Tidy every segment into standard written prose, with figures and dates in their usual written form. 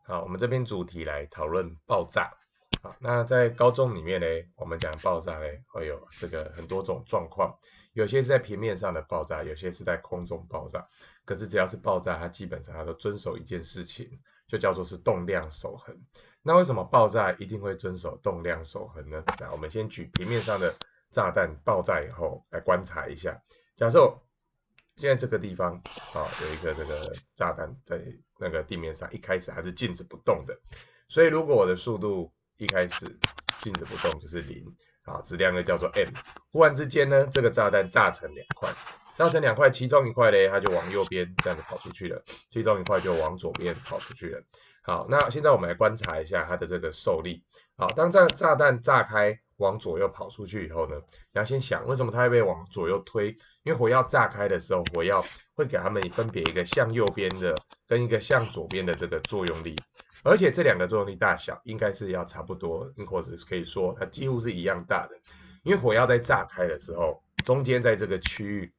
好，我们这边主题来讨论爆炸。好，那在高中里面呢，我们讲爆炸呢，会有这个很多种状况，有些是在平面上的爆炸，有些是在空中爆炸。可是只要是爆炸，它基本上它都遵守一件事情，就叫做是动量守恒。那为什么爆炸一定会遵守动量守恒呢？那我们先举平面上的炸弹爆炸以后来观察一下。假设现在这个地方有一个这个炸弹在那个地面上，一开始还是静止不动的，所以如果我的速度一开始静止不动就是零，质量又叫做 m， 忽然之间呢，这个炸弹炸成两块，炸成两块，其中一块呢，它就往右边这样子跑出去了，其中一块就往左边跑出去了。好，那现在我们来观察一下它的这个受力。好，当这个炸弹炸开往左右跑出去以后呢，你要先想为什么它会被往左右推？因为火药炸开的时候，火药会给它们分别一个向右边的跟一个向左边的这个作用力，而且这两个作用力大小应该是要差不多，或者可以说它几乎是一样大的。因为火药在炸开的时候，中间在这个区域，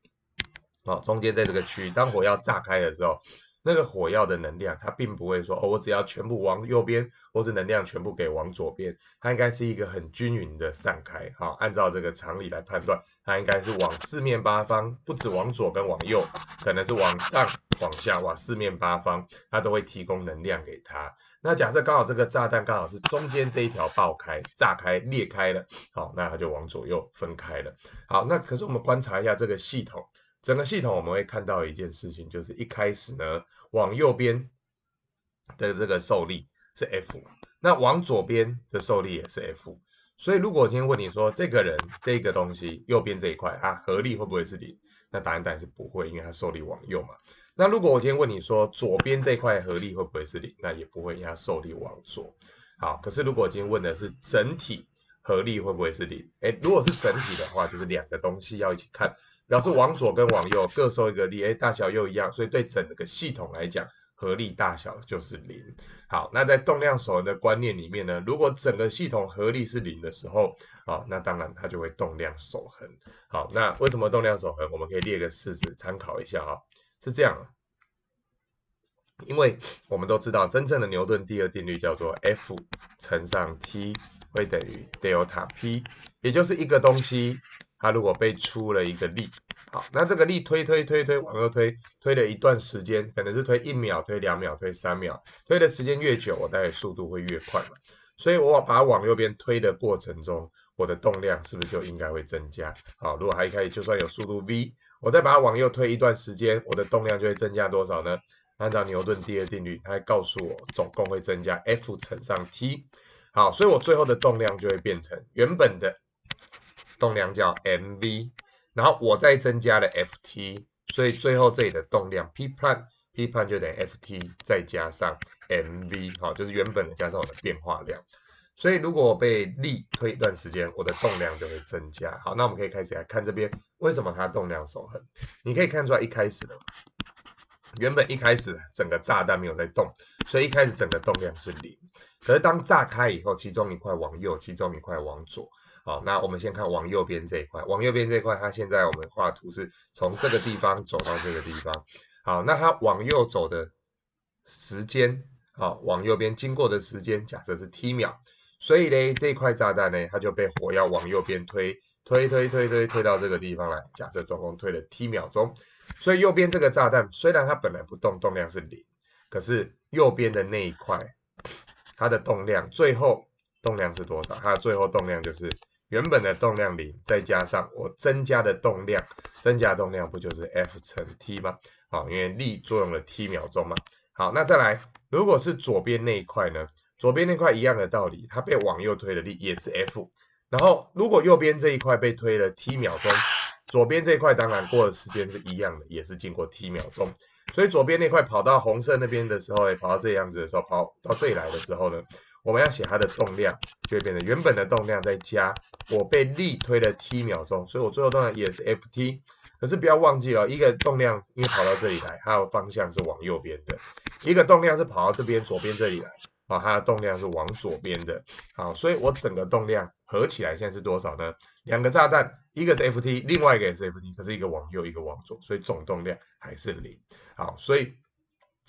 中间在这个区域，当火药炸开的时候，那个火药的能量，它并不会说我只要全部往右边，或是能量全部给往左边，它应该是一个很均匀的散开。按照这个常理来判断，它应该是往四面八方，不止往左跟往右，可能是往上、往下，往四面八方，它都会提供能量给它。那假设刚好这个炸弹刚好是中间这一条爆开、炸开、裂开了，好，那它就往左右分开了。好，那可是我们观察一下这个系统。整个系统我们会看到一件事情，就是一开始呢，往右边的这个受力是 F，那往左边的受力也是 F。所以如果我今天问你说，这个人这个东西右边这一块，它合力会不会是零？那答案当然是不会，因为它受力往右嘛。那如果我今天问你说，左边这块合力会不会是零？那也不会，因为它受力往左。好，可是如果我今天问的是整体合力会不会是零？如果是整体的话，就是两个东西要一起看。表示往左跟往右各受一个力，大小又一样，所以对整个系统来讲，合力大小就是零。好，那在动量守恒的观念里面呢，如果整个系统合力是零的时候，那当然它就会动量守恒。好，那为什么动量守恒？我们可以列个式子参考一下是这样。因为我们都知道，真正的牛顿第二定律叫做 F 乘上 T 会等于 delta P， 也就是一个东西它如果被出了一个力，好，那这个力推往右推了一段时间，可能是推1秒、推2秒、推3秒，推的时间越久，我大概速度会越快嘛。所以我把它往右边推的过程中，我的动量是不是就应该会增加？好，如果它一开始就算有速度 v， 我再把它往右推一段时间，我的动量就会增加多少呢？按照牛顿第二定律，它会告诉我总共会增加 F 乘上 T。好，所以我最后的动量就会变成原本的动量叫 mv， 然后我再增加了 ft， 所以最后这里的动量 P prime 就等于 ft 再加上 mv， 好，就是原本的加上我的变化量。所以如果我被力推一段时间，我的动量就会增加。好，那我们可以开始来看这边为什么它动量守恒。你可以看出来一开始的原本一开始整个炸弹没有在动，所以一开始整个动量是零。可是当炸开以后，其中一块往右，其中一块往左。好，那我们先看往右边这一块。往右边这一块，它现在我们画图是从这个地方走到这个地方。好，那它往右走的时间，好，往右边经过的时间，假设是 t 秒。所以呢，这一块炸弹呢，它就被火药往右边推到这个地方来。假设总共推了 t 秒钟。所以右边这个炸弹虽然它本来不动，动量是零，可是右边的那一块，它的动量最后动量是多少？它的最后动量就是原本的动量零，再加上我增加的动量，增加动量不就是 F 乘 T 吗？好，因为力作用了 T 秒钟嘛。好，那再来，如果是左边那一块呢？左边那块一样的道理，它被往右推的力也是 F， 然后如果右边这一块被推了 T 秒钟。左边这块当然过的时间是一样的，也是经过 t 秒钟，所以左边那块跑到红色那边的时候，跑到这样子的时候，跑到这里来的时候呢，我们要写它的动量，就会变成原本的动量再加我被力推了 t 秒钟，所以我最后动量也是 ft。可是不要忘记了，一个动量因为跑到这里来，它的方向是往右边的；一个动量是跑到这边左边这里来，它的动量是往左边的。好，所以我整个动量合起来现在是多少呢？两个炸弹，一个是 ft， 另外一个也是 ft， 可是一个往右，一个往左，所以总动量还是零。好，所以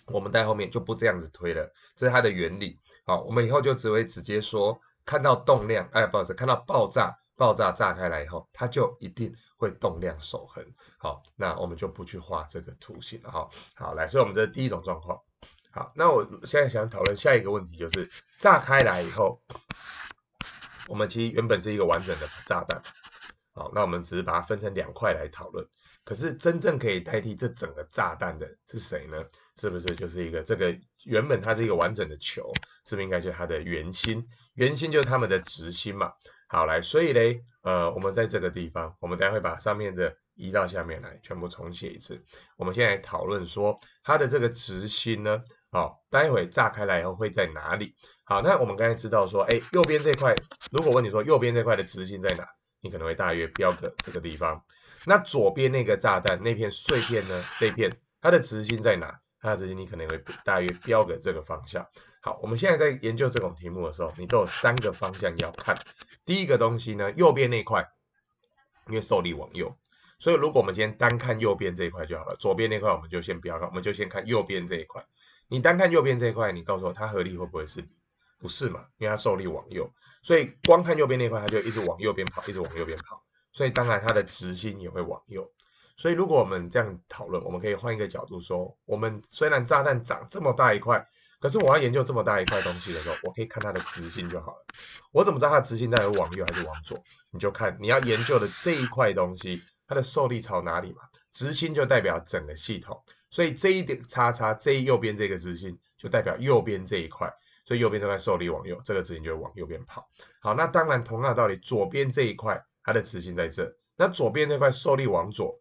我们在后面就不这样子推了，这是它的原理。好，我们以后就只会直接说，看到动量，哎，不好意思，看到爆炸，爆炸炸开来以后，它就一定会动量守恒。好，那我们就不去画这个图形了哈。好，来，所以我们这是第一种状况。好，那我现在想讨论下一个问题，就是炸开来以后，我们其实原本是一个完整的炸弹。好，那我们只是把它分成2块来讨论。可是真正可以代替这整个炸弹的是谁呢？是不是就是一个这个原本它是一个完整的球，是不是应该就是它的圆心？圆心就是它们的直心嘛。好，来，所以嘞，我们在这个地方，我们等下会把上面的移到下面来，全部重写一次。我们现在讨论说它的这个直心呢，好，待会炸开来以后会在哪里？好，那我们刚才知道说，哎，右边这块，如果问你说右边这块的直心在哪？你可能会大约标个这个地方。那左边那个炸弹那片碎片呢？这片它的直心在哪？它的直心你可能会大约标个这个方向。好，我们现在在研究这种题目的时候，你都有3个方向要看。第一个东西呢，右边那块，因为受力往右，所以如果我们今天单看右边这一块就好了，左边那块我们就先不要看，我们就先看右边这一块。你单看右边这一块，你告诉我它合力会不会是零？不是嘛？因为它受力往右，所以光看右边那块，它就一直往右边跑，一直往右边跑，所以当然它的直心也会往右。所以如果我们这样讨论，我们可以换一个角度说，我们虽然炸弹长这么大一块，可是我要研究这么大一块东西的时候，我可以看它的直心就好了。我怎么知道它的直心到底往右还是往左？你就看你要研究的这一块东西，它的受力朝哪里嘛？直心就代表整个系统，所以这一点叉叉，这一右边这个直心就代表右边这一块。所以右边这块受力往右，这个直心就会往右边跑。好，那当然同样的道理，左边这一块它的直心在这，那左边这块受力往左，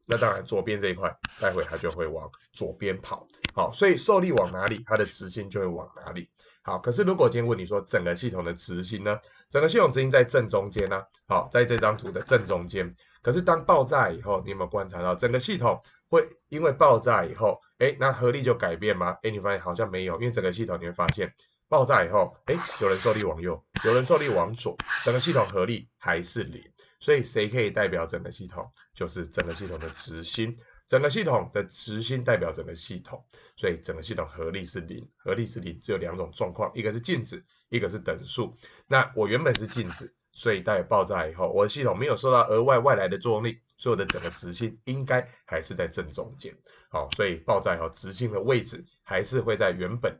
那当然左边这一块待会它就会往左边跑。好，所以受力往哪里，它的直心就会往哪里。好，可是如果今天问你说整个系统的直心呢？整个系统直心在正中间呢？好，在这张图的正中间。可是当爆炸以后，你有没有观察到整个系统会因为爆炸以后，那合力就改变吗？你发现好像没有，因为整个系统你会发现爆炸以后，有人受力往右，有人受力往左，整个系统合力还是零。所以谁可以代表整个系统？就是整个系统的直心。整个系统的直心代表整个系统，所以整个系统合力是零。合力是零，只有2种状况，一个是静止，一个是等数。那我原本是静止，所以待爆炸以后，我的系统没有受到额外来的作用力，所以我的整个直心应该还是在正中间。好，所以爆炸以后，直心的位置还是会在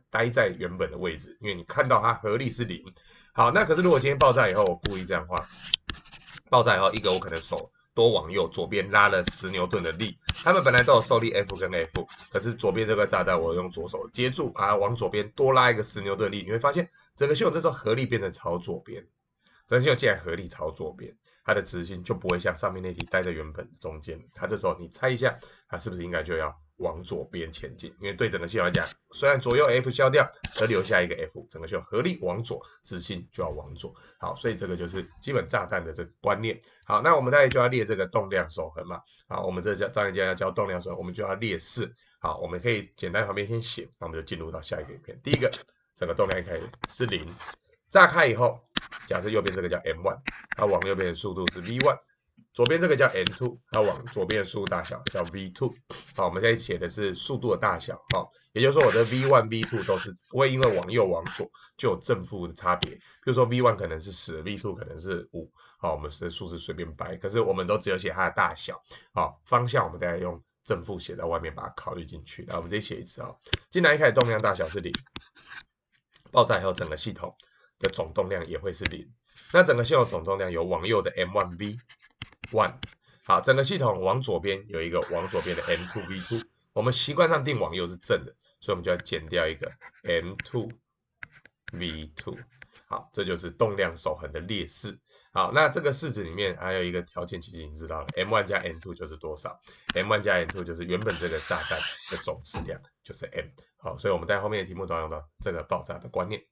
待在原本的位置，因为你看到它合力是零。好，那可是如果今天爆炸以后，我故意这样画，爆炸以后，一个我可能手多往右，左边拉了10牛顿的力，他们本来都有受力 F 跟 F，可是左边这个炸弹我用左手接住，把它往左边多拉一个10牛顿力，你会发现整个系统这时候合力变成朝左边，整个系统既然合力朝左边，它的直心就不会像上面那题待在原本中间，它这时候你猜一下，它是不是应该就要往左边前进？因为对整个系统来讲，虽然左右 F 消掉，而留下一个 F，整个系统合力往左，直心就要往左。好，所以这个就是基本炸弹的这个观念。好，那我们大概就要列这个动量守恒嘛。好，我们这张一家要教动量守恒，我们就要列式。好，我们可以简单旁边先写，那我们就进入到下一个影片。第一个，整个动量开始是0，炸开以后，假设右边这个叫 m1，它往右边的速度是 v1。左边这个叫 n2，它往左边的速度大小叫 v2。好，我们现在写的是速度的大小。好，也就是说我的 v1、v2 都是不会因为往右往左就有正负的差别。比如说 v1 可能是10，v2 可能是5。好，我们的数字随便掰，可是我们都只有写它的大小。好，方向我们大概用正负写在外面，把它考虑进去。那我们直接写一次啊。进来一开始动量大小是0，爆炸以后整个系统的总动量也会是0。那整个系统总动量有往右的 m1v1。好，整个系统往左边有一个往左边的 m2v2。我们习惯上定往右是正的，所以我们就要减掉一个 m2v2。好，这就是动量守恒的列式。好，那这个式子里面还有一个条件，其实已经知道了 ，m1 加 m2 就是多少 ？m1 加 m2 就是原本这个炸弹的总质量，就是 m。好，所以我们在后面的题目都要用到这个爆炸的观念。